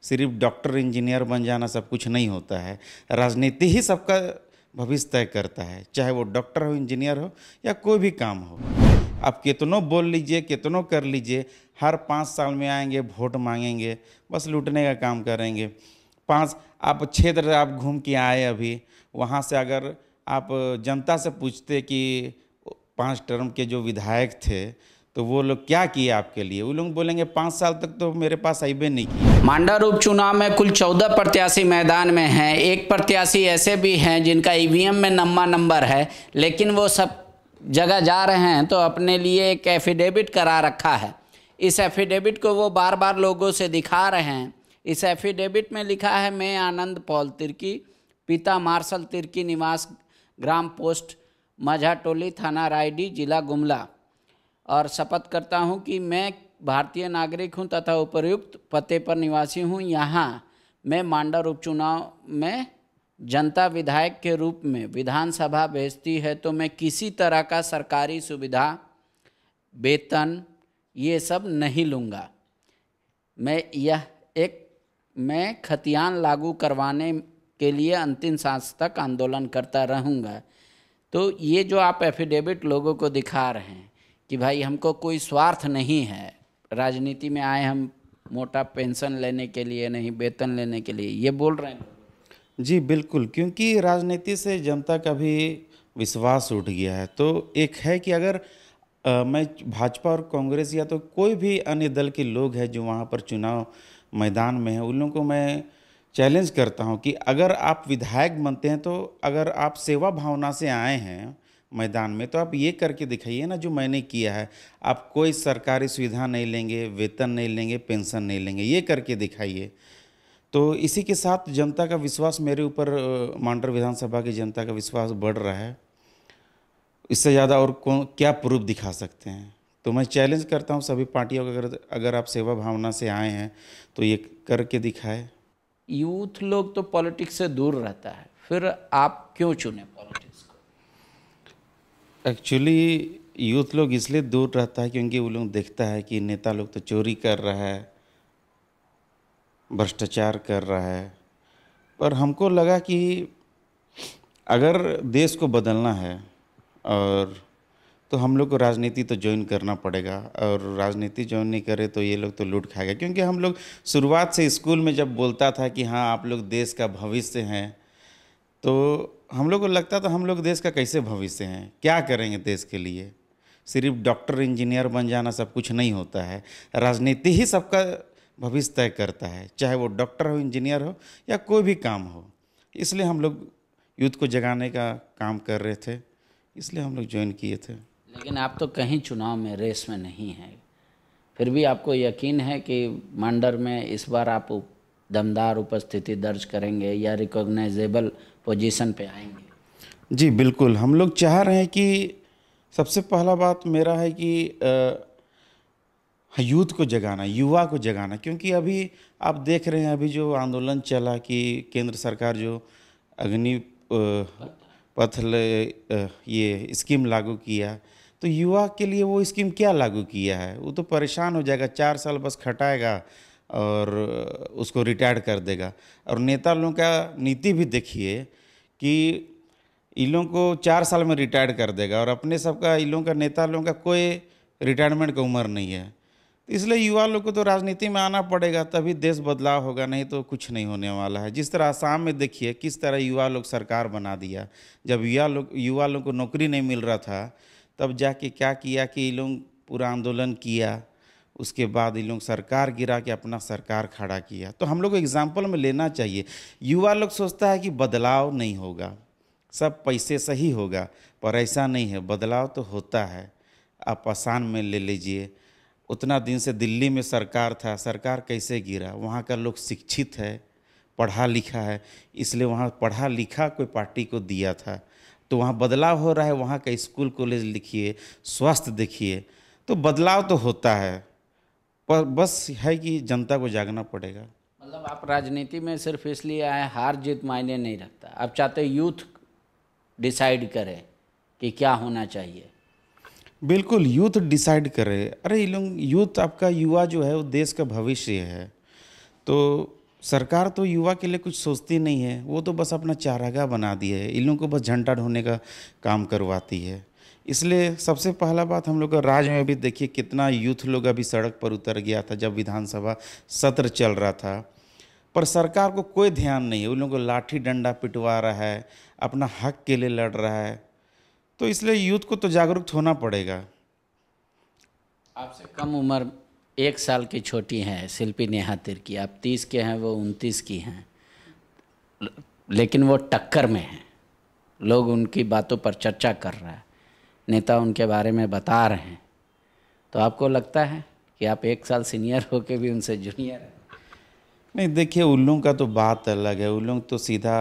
सिर्फ doctor engineer बन जाना सब कुछ नहीं होता है। राजनीति ही सबका भविष्य तय करता है, चाहे वो डॉक्टर हो, इंजीनियर हो या कोई भी काम हो। आप कितनों बोल लीजिए, कितनों कर लीजिए, हर 5 साल में आएंगे, वोट मांगेंगे, बस लूटने का काम करेंगे। आप क्षेत्र आप घूम के आए अभी, वहाँ से अगर आप जनता से पूछते कि 5 टर्म के जो विधायक थे तो वो लोग क्या किए आपके लिए, वो लोग बोलेंगे 5 साल तक तो मेरे पास आइबे नहीं किया। मांडर उपचुनाव में कुल 14 प्रत्याशी मैदान में हैं। एक प्रत्याशी ऐसे भी हैं जिनका ईवीएम में नम्मा नंबर है, लेकिन वो सब जगह जा रहे हैं तो अपने लिए एक एफिडेविट करा रखा है। इस एफिडेविट को वो बार बार लोगों से दिखा रहे हैं। इस एफिडेविट में लिखा है, मैं आनंद पॉल तिर्की, पिता मार्शल तिर्की, निवास ग्राम पोस्ट माझाटोली, थाना रायडी, जिला गुमला, और शपथ करता हूं कि मैं भारतीय नागरिक हूं तथा उपर्युक्त पते पर निवासी हूं। यहाँ मैं मांडर उपचुनाव में जनता विधायक के रूप में विधानसभा भेजती है तो मैं किसी तरह का सरकारी सुविधा, वेतन, ये सब नहीं लूँगा। मैं खतियान लागू करवाने के लिए अंतिम सांस तक आंदोलन करता रहूँगा। तो ये जो आप एफिडेविट लोगों को दिखा रहे हैं कि भाई हमको कोई स्वार्थ नहीं है, राजनीति में आए हम मोटा पेंशन लेने के लिए नहीं, वेतन लेने के लिए, ये बोल रहे हैं। जी बिल्कुल, क्योंकि राजनीति से जनता का भी विश्वास उठ गया है। तो एक है कि अगर मैं भाजपा और कांग्रेस या तो कोई भी अन्य दल के लोग हैं जो वहाँ पर चुनाव मैदान में हैं, उन लोगों को मैं चैलेंज करता हूँ कि अगर आप विधायक बनते हैं तो अगर आप सेवा भावना से आए हैं मैदान में तो आप ये करके दिखाइए ना जो मैंने किया है। आप कोई सरकारी सुविधा नहीं लेंगे, वेतन नहीं लेंगे, पेंशन नहीं लेंगे, ये करके दिखाइए। तो इसी के साथ जनता का विश्वास मेरे ऊपर, मांडर विधानसभा की जनता का विश्वास बढ़ रहा है। इससे ज़्यादा और कौन क्या प्रूफ दिखा सकते हैं। तो मैं चैलेंज करता हूँ सभी पार्टियों को, अगर आप सेवा भावना से आए हैं तो ये करके दिखाए। यूथ लोग तो पॉलिटिक्स से दूर रहता है, फिर आप क्यों चुने पॉलिटिक्स को? एक्चुअली यूथ लोग इसलिए दूर रहता है क्योंकि वो लोग देखता है कि नेता लोग तो चोरी कर रहा है, भ्रष्टाचार कर रहा है। पर हमको लगा कि अगर देश को बदलना है और तो हम लोग को राजनीति तो ज्वाइन करना पड़ेगा, और राजनीति ज्वाइन नहीं करे तो ये लोग तो लूट खाएगा। क्योंकि हम लोग शुरुआत से स्कूल में जब बोलता था कि हाँ आप लोग देश का भविष्य हैं, तो हम लोग को लगता था हम लोग देश का कैसे भविष्य हैं, क्या करेंगे देश के लिए। सिर्फ डॉक्टर इंजीनियर बन जाना सब कुछ नहीं होता है। राजनीति ही सबका भविष्य तय करता है, चाहे वो डॉक्टर हो, इंजीनियर हो या कोई भी काम हो। इसलिए हम लोग यूथ को जगाने का काम कर रहे थे, इसलिए हम लोग ज्वाइन किए थे। लेकिन आप तो कहीं चुनाव में रेस में नहीं हैं, फिर भी आपको यकीन है कि मांडर में इस बार आप दमदार उपस्थिति दर्ज करेंगे या रिकॉग्नाइजेबल पोजीशन पे आएंगे? जी बिल्कुल, हम लोग चाह रहे हैं कि सबसे पहला बात मेरा है कि यूथ को जगाना, युवा को जगाना। क्योंकि अभी आप देख रहे हैं अभी जो आंदोलन चला कि केंद्र सरकार जो अग्नि पथ ये स्कीम लागू किया, तो युवा के लिए वो स्कीम क्या लागू किया है? वो तो परेशान हो जाएगा, 4 साल बस खटाएगा और उसको रिटायर कर देगा। और नेता लोगों का नीति भी देखिए कि इन लोगों को 4 साल में रिटायर कर देगा, और अपने सबका इन लोगों का, नेता लोगों का कोई रिटायरमेंट का उम्र नहीं है। तो इसलिए युवा लोग को तो राजनीति में आना पड़ेगा, तभी देश बदलाव होगा, नहीं तो कुछ नहीं होने वाला है। जिस तरह आसाम में देखिए किस तरह युवा लोग सरकार बना दिया। जब युवा लोग को नौकरी नहीं मिल रहा था तब जाके क्या किया कि ये लोग पूरा आंदोलन किया, उसके बाद ये लोग सरकार गिरा के अपना सरकार खड़ा किया। तो हम लोग को एग्जाम्पल में लेना चाहिए। युवा लोग सोचता है कि बदलाव नहीं होगा, सब पैसे से ही होगा, पर ऐसा नहीं है, बदलाव तो होता है। आप आसाम में ले लीजिए, उतना दिन से दिल्ली में सरकार था, सरकार कैसे गिरा? वहाँ का लोग शिक्षित है, पढ़ा लिखा है, इसलिए वहाँ पढ़ा लिखा कोई पार्टी को दिया था, तो वहाँ बदलाव हो रहा है। वहाँ का स्कूल कॉलेज लिखिए, स्वास्थ्य देखिए, तो बदलाव तो होता है। पर बस है कि जनता को जागना पड़ेगा। मतलब आप राजनीति में सिर्फ इसलिए आए, हार जीत मायने नहीं रखता, आप चाहते यूथ डिसाइड करे कि क्या होना चाहिए? बिल्कुल, यूथ डिसाइड करे। अरे ये लोग यूथ, आपका युवा जो है वो देश का भविष्य है। तो सरकार तो युवा के लिए कुछ सोचती नहीं है, वो तो बस अपना चारागाह बना दिया है, इन लोगों को बस झंडा ढोने का काम करवाती है। इसलिए सबसे पहला बात हम लोग का राज्य में भी देखिए कितना यूथ लोग अभी सड़क पर उतर गया था जब विधानसभा सत्र चल रहा था, पर सरकार को कोई ध्यान नहीं है, उन लोगों को लाठी डंडा पिटवा रहा है, अपना हक के लिए लड़ रहा है। तो इसलिए यूथ को तो जागरूक होना पड़ेगा। आपसे कम उम्र 1 साल की छोटी हैं शिल्पी नेहा तिर्की, आप 30 के हैं, वो 29 की हैं, लेकिन वो टक्कर में हैं। लोग उनकी बातों पर चर्चा कर रहा है, नेता उनके बारे में बता रहे हैं। तो आपको लगता है कि आप 1 साल सीनियर होके भी उनसे जूनियर हैं? नहीं, देखिए उन लोगों का तो बात अलग है, उन लोग तो सीधा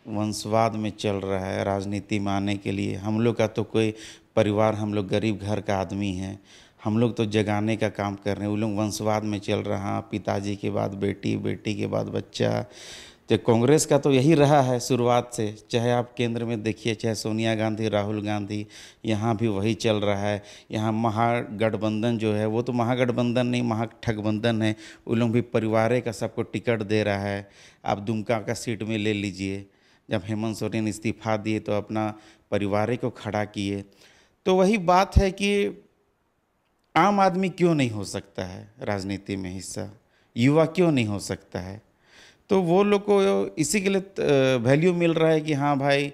वंशवाद में चल रहा है राजनीति में आने के लिए। हम लोग का तो कोई परिवार, हम लोग गरीब घर का आदमी हैं, हम लोग तो जगाने का काम कर रहे हैं। वो लोग वंशवाद में चल रहा, पिताजी के बाद बेटी, बेटी के बाद बच्चा। तो कांग्रेस का तो यही रहा है शुरुआत से, चाहे आप केंद्र में देखिए, चाहे सोनिया गांधी, राहुल गांधी, यहाँ भी वही चल रहा है। यहाँ महागठबंधन जो है वो तो महागठबंधन नहीं, महाठगबंधन है। वो लोग भी परिवार का सबको टिकट दे रहा है। आप दुमका का सीट में ले लीजिए, जब हेमंत सोरेन इस्तीफा दिए तो अपना परिवार को खड़ा किए। तो वही बात है कि आम आदमी क्यों नहीं हो सकता है राजनीति में हिस्सा, युवा क्यों नहीं हो सकता है? तो वो लोग को इसी के लिए वैल्यू मिल रहा है कि हाँ भाई,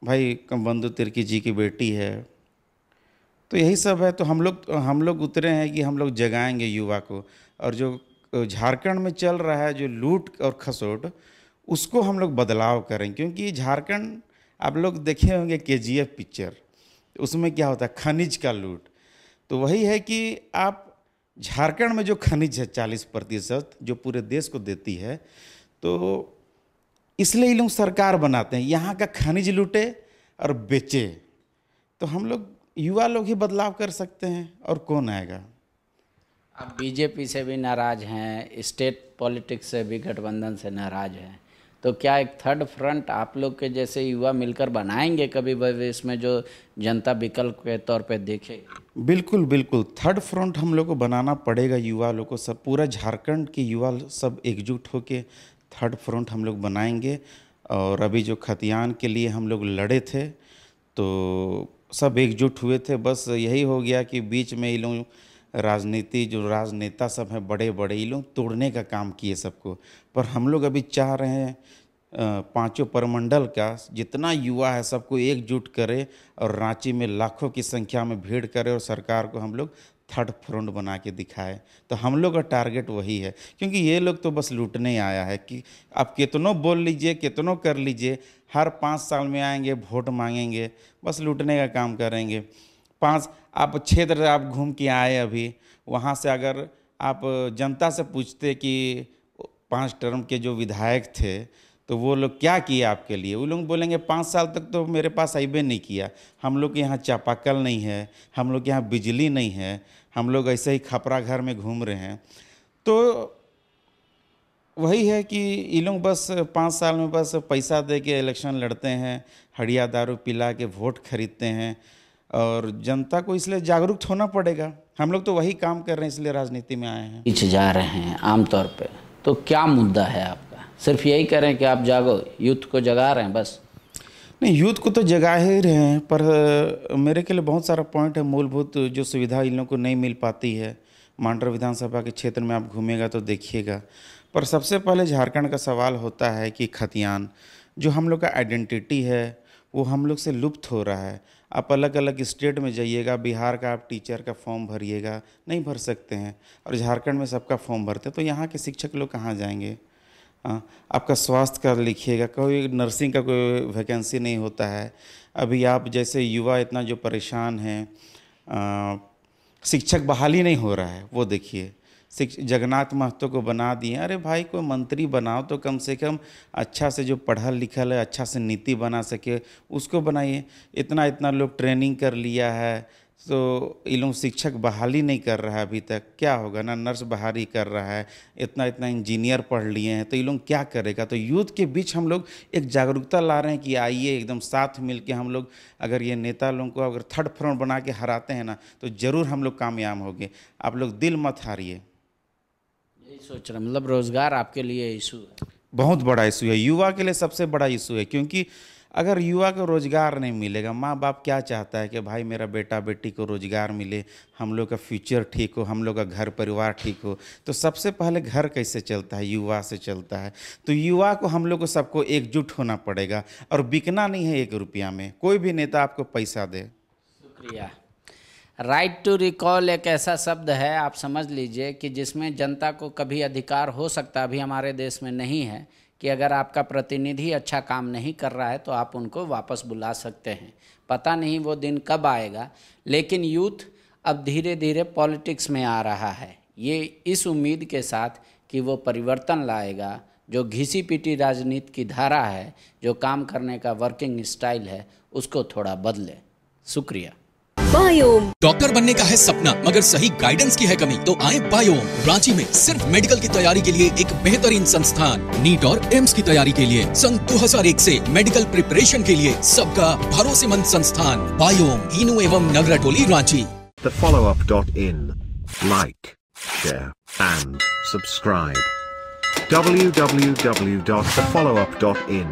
भाई बंधु तिर्की जी की बेटी है। तो यही सब है। तो हम लोग उतरे हैं कि हम लोग जगाएंगे युवा को। और जो झारखंड में चल रहा है जो लूट और खसोट, उसको हम लोग बदलाव करें। क्योंकि झारखंड, आप लोग देखे होंगे KGF पिक्चर, उसमें क्या होता है, खनिज का लूट। तो वही है कि आप झारखंड में जो खनिज है 40% जो पूरे देश को देती है, तो इसलिए ये लोग सरकार बनाते हैं, यहाँ का खनिज लूटे और बेचे। तो हम लोग युवा लोग ही बदलाव कर सकते हैं, और कौन आएगा? आप बीजेपी से भी नाराज़ हैं, स्टेट पॉलिटिक्स से भी गठबंधन से नाराज़ हैं, तो क्या एक थर्ड फ्रंट आप लोग के जैसे युवा मिलकर बनाएंगे कभी भविष्य में, जो जनता विकल्प के तौर पे देखे? बिल्कुल बिल्कुल, थर्ड फ्रंट हम लोग को बनाना पड़ेगा। युवा लोग को, सब पूरा झारखंड के युवा सब एकजुट होके थर्ड फ्रंट हम लोग बनाएंगे। और अभी जो खतियान के लिए हम लोग लड़े थे, तो सब एकजुट हुए थे। बस यही हो गया कि बीच में ये लोग राजनीति, जो राजनेता सब हैं बड़े बड़े, ये लोग तोड़ने का काम किए सबको। पर हम लोग अभी चाह रहे हैं पांचों परमंडल का जितना युवा है सबको एकजुट करे, और रांची में लाखों की संख्या में भीड़ करे, और सरकार को हम लोग थर्ड फ्रंट बना के दिखाए। तो हम लोग का टारगेट वही है। क्योंकि ये लोग तो बस लूटने आया है कि आप कितनों बोल लीजिए, कितनों कर लीजिए, हर 5 साल में आएंगे, वोट मांगेंगे, बस लूटने का काम करेंगे। आप क्षेत्र आप घूम के आए अभी, वहाँ से अगर आप जनता से पूछते कि 5 टर्म के जो विधायक थे तो वो लोग क्या किए आपके लिए, वो लोग बोलेंगे 5 साल तक तो मेरे पास आइबे नहीं किया, हम लोग के यहाँ चापाकल नहीं है, हम लोग के यहाँ बिजली नहीं है, हम लोग ऐसे ही खपरा घर में घूम रहे हैं। तो वही है कि ये लोग बस 5 साल में बस पैसा दे के इलेक्शन लड़ते हैं, हड़िया दारू पिला के वोट खरीदते हैं, और जनता को इसलिए जागरूक होना पड़ेगा। हम लोग तो वही काम कर रहे हैं, इसलिए राजनीति में आए हैं। पीछे जा रहे हैं आमतौर पे, तो क्या मुद्दा है आपका? सिर्फ यही करें कि आप जागो, यूथ को जगा रहे हैं बस? नहीं, यूथ को तो जगा ही रहे हैं, पर मेरे के लिए बहुत सारा पॉइंट है, मूलभूत जो सुविधा इन लोगों को नहीं मिल पाती है। मांडर विधानसभा के क्षेत्र में आप घूमेगा तो देखिएगा। पर सबसे पहले झारखंड का सवाल होता है कि खतियान जो हम लोग का आइडेंटिटी है वो हम लोग से लुप्त हो रहा है। आप अलग अलग स्टेट में जाइएगा, बिहार का आप टीचर का फॉर्म भरिएगा, नहीं भर सकते हैं, और झारखंड में सबका फॉर्म भरते हैं। तो यहाँ के शिक्षक लोग कहाँ जाएंगे? आपका स्वास्थ्य का लिखिएगा, कोई नर्सिंग का कोई वैकेंसी नहीं होता है। अभी आप जैसे युवा इतना जो परेशान हैं, शिक्षक बहाली नहीं हो रहा है, वो देखिए। जगन्नाथ महतो को बना दिए, अरे भाई कोई मंत्री बनाओ तो कम से कम अच्छा से, जो पढ़ा लिखा है, अच्छा से नीति बना सके, उसको बनाइए। इतना इतना लोग ट्रेनिंग कर लिया है, तो ये लोग शिक्षक बहाली नहीं कर रहा है अभी तक। क्या होगा ना, नर्स बहाली कर रहा है, इतना इतना इंजीनियर पढ़ लिए हैं, तो ये लोग क्या करेगा? तो यूथ के बीच हम लोग एक जागरूकता ला रहे हैं कि आइए एकदम साथ मिल के हम लोग, अगर ये नेता लोगों को अगर थर्ड फ्रंट बना के हराते हैं ना, तो ज़रूर हम लोग कामयाब होंगे। आप लोग दिल मत हारिए। यही सोच रहा, मतलब रोजगार आपके लिए इशू है? बहुत बड़ा इशू है, युवा के लिए सबसे बड़ा इशू है। क्योंकि अगर युवा को रोज़गार नहीं मिलेगा, माँ बाप क्या चाहता है कि भाई मेरा बेटा बेटी को रोज़गार मिले, हम लोग का फ्यूचर ठीक हो, हम लोग का घर परिवार ठीक हो। तो सबसे पहले घर कैसे चलता है? युवा से चलता है। तो युवा को हम लोग को सबको एकजुट होना पड़ेगा, और बिकना नहीं है 1 रुपया में। कोई भी नेता आपको पैसा दे। शुक्रिया। राइट टू रिकॉल एक ऐसा शब्द है, आप समझ लीजिए, कि जिसमें जनता को कभी अधिकार हो सकता, अभी हमारे देश में नहीं है, कि अगर आपका प्रतिनिधि अच्छा काम नहीं कर रहा है तो आप उनको वापस बुला सकते हैं। पता नहीं वो दिन कब आएगा, लेकिन यूथ अब धीरे धीरे पॉलिटिक्स में आ रहा है, ये इस उम्मीद के साथ कि वो परिवर्तन लाएगा। जो घिसी पिटी राजनीति की धारा है, जो काम करने का वर्किंग स्टाइल है, उसको थोड़ा बदले। शुक्रिया। बायोम। डॉक्टर बनने का है सपना, मगर सही गाइडेंस की है कमी, तो आए बायोम। रांची में सिर्फ मेडिकल की तैयारी के लिए एक बेहतरीन संस्थान, नीट और एम्स की तैयारी के लिए सन 2001 से मेडिकल प्रिपरेशन के लिए सबका भरोसेमंद संस्थान बायोम, इनू एवं नगरा टोली, Ranchi. thefollowup.in. Like, share and subscribe. www.thefollowup.in